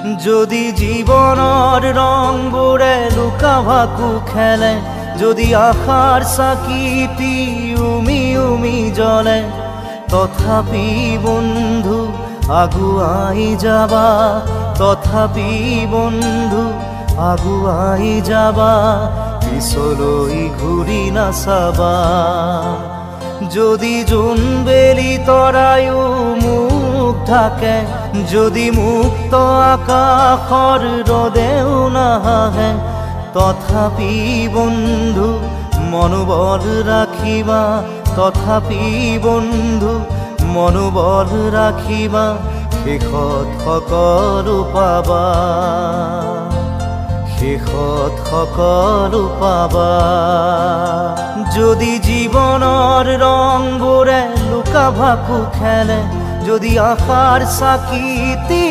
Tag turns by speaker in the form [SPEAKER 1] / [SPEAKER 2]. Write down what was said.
[SPEAKER 1] যদি জীবনৰ ৰংবোৰে লুকা ভাকু খেলে, যদি আশাৰ চাকিটি উমি উমি জ্বলে, তথাপি বন্ধু আগুৱাই যাবা, তথাপি বন্ধু আগুৱাই যাবা, পিছলৈ ঘূৰি নাচাবা। যদি জোনবেলি তৰায়ো মুখ ঢাকে, যদি মুক্ত আকাশৰ ৰদেও নাহে, তথাপি বন্ধু মনোবল ৰাখিবা, তথাপি বন্ধু মনোবল ৰাখিবা, শেষত সকলো পাবা, শেষত সকলো পাবা। যদি জীৱনৰ ৰংবোৰে লুকা ভাকু খেলে, যদি আশাৰ চাকিটি